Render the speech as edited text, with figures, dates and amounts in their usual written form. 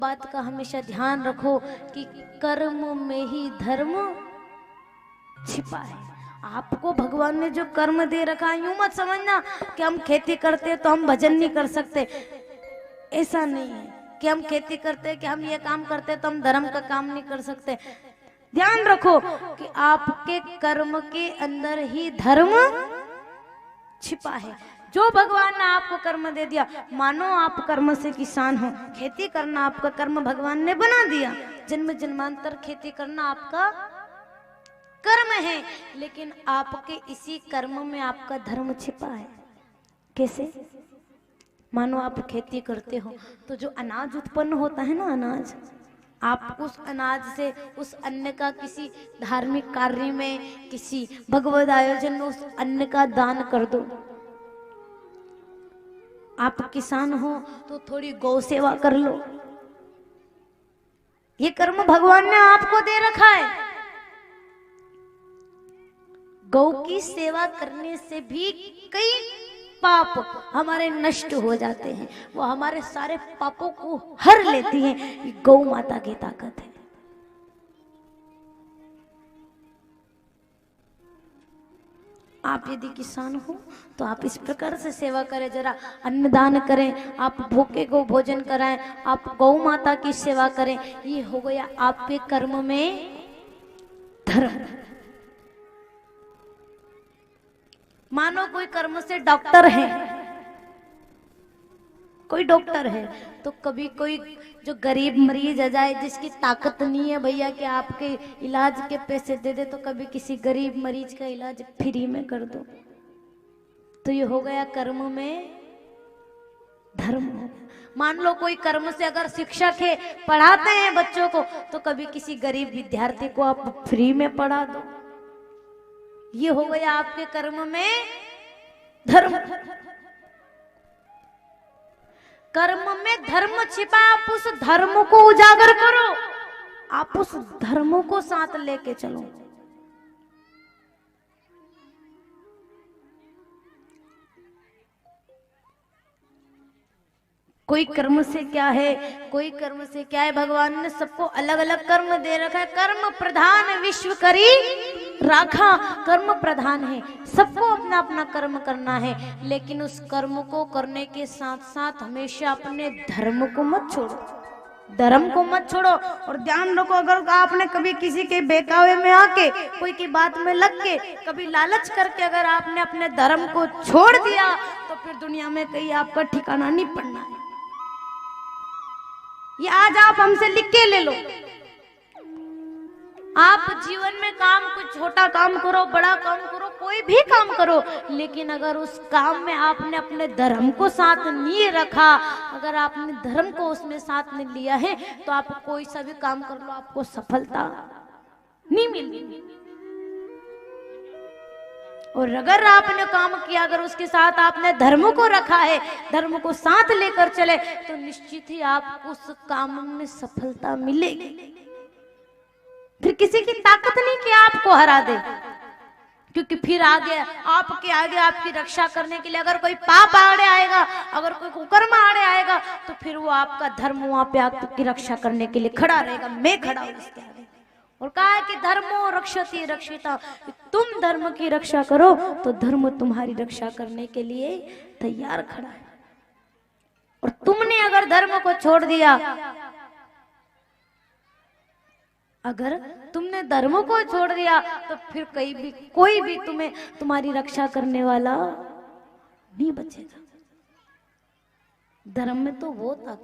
बात का हमेशा ध्यान रखो कि कर्म में ही धर्म छिपा है। आपको भगवान ने जो कर्म दे रखा है, यूं मत समझना कि हम खेती करते तो हम भजन नहीं कर सकते। ऐसा नहीं है कि हम खेती करते, कि हम ये काम करते तो हम धर्म का काम नहीं कर सकते। ध्यान रखो कि आपके कर्म के अंदर ही धर्म छिपा है। जो भगवान ने आपको कर्म दे दिया, मानो आप कर्म से किसान हो, खेती करना आपका कर्म भगवान ने बना दिया। जन्म जन्मांतर खेती करना आपका कर्म है, लेकिन आपके इसी कर्म में आपका धर्म छिपा है। कैसे? मानो आप खेती करते हो तो जो अनाज उत्पन्न होता है ना, अनाज, आप उस अनाज से, उस अन्न का किसी धार्मिक कार्य में, किसी भगवत आयोजन में उस अन्न का दान कर दो। आप किसान हो तो थोड़ी गौ सेवा कर लो। ये कर्म भगवान ने आपको दे रखा है। गौ की सेवा करने से भी कई पाप हमारे नष्ट हो जाते हैं। वो हमारे सारे पापों को हर लेती है। ये गौ माता की ताकत है। आप यदि किसान हो तो आप इस प्रकार से सेवा करें, जरा अन्नदान करें, आप भूखे को भोजन कराएं, आप गौ माता की सेवा करें। ये हो गया आपके कर्म में धर्म। मानो कोई कर्म से डॉक्टर है, कोई डॉक्टर है, तो कभी कोई जो गरीब मरीज आ जाए, जिसकी ताकत नहीं है भैया कि आपके इलाज के पैसे दे दे, तो कभी किसी गरीब मरीज का इलाज फ्री में कर दो, तो ये हो गया कर्म में धर्म। मान लो कोई कर्म से अगर शिक्षक है, पढ़ाते हैं बच्चों को, तो कभी किसी गरीब विद्यार्थी को आप फ्री में पढ़ा दो। ये हो गया आपके कर्म में धर्म। कर्म में धर्म छिपा, आप उस धर्म को उजागर करो, आप उस धर्म को साथ लेके चलो। कोई कर्म से क्या है, कोई कर्म से क्या है, भगवान ने सबको अलग अलग कर्म दे रखा है। कर्म प्रधान विश्व करी राखा, कर्म प्रधान है, सबको अपना अपना कर्म करना है, लेकिन उस कर्म को करने के साथ साथ हमेशा अपने धर्म को मत छोड़ो, धर्म को मत छोड़ो। और ध्यान रखो, अगर आपने कभी किसी के बहकावे में आके, कोई की बात में लग के, कभी लालच करके अगर आपने अपने धर्म को छोड़ दिया, तो फिर दुनिया में कहीं आपका ठिकाना नहीं पड़ना है। ये आज आप हमसे लिख के ले लो। आप जीवन में काम, कुछ छोटा काम करो, बड़ा काम करो, कोई भी काम करो, लेकिन अगर उस काम में आपने अपने धर्म को साथ नहीं रखा, अगर आपने धर्म को उसमें साथ नहीं लिया है, तो आप कोई सा भी काम कर लो, आपको सफलता नहीं मिलेगी। और अगर आपने काम किया, अगर उसके साथ आपने धर्म को रखा है, धर्म को साथ लेकर चले, तो निश्चित ही आपको उस काम में सफलता मिलेगी। फिर किसी की ताकत नहीं कि आपको हरा दे, क्योंकि फिर आगे आपके आगे आपकी रक्षा करने के लिए अगर कोई पाप आड़े आएगा, अगर कोई कुकर्म आड़े आएगा, तो फिर वो आपका धर्म वहां पे आपकी रक्षा करने के लिए खड़ा रहेगा। मैं खड़ा हूं इसके आगे। और कहा है कि धर्मो रक्षति रक्षिता, तुम धर्म की रक्षा करो तो धर्म तुम्हारी रक्षा करने के लिए तैयार खड़ा है। और तुमने अगर धर्म को छोड़ दिया, अगर तुमने धर्म को छोड़ दिया, तो फिर कहीं भी कोई भी तुम्हें, तुम्हारी रक्षा करने वाला नहीं बचेगा। धर्म में तो वो ताकत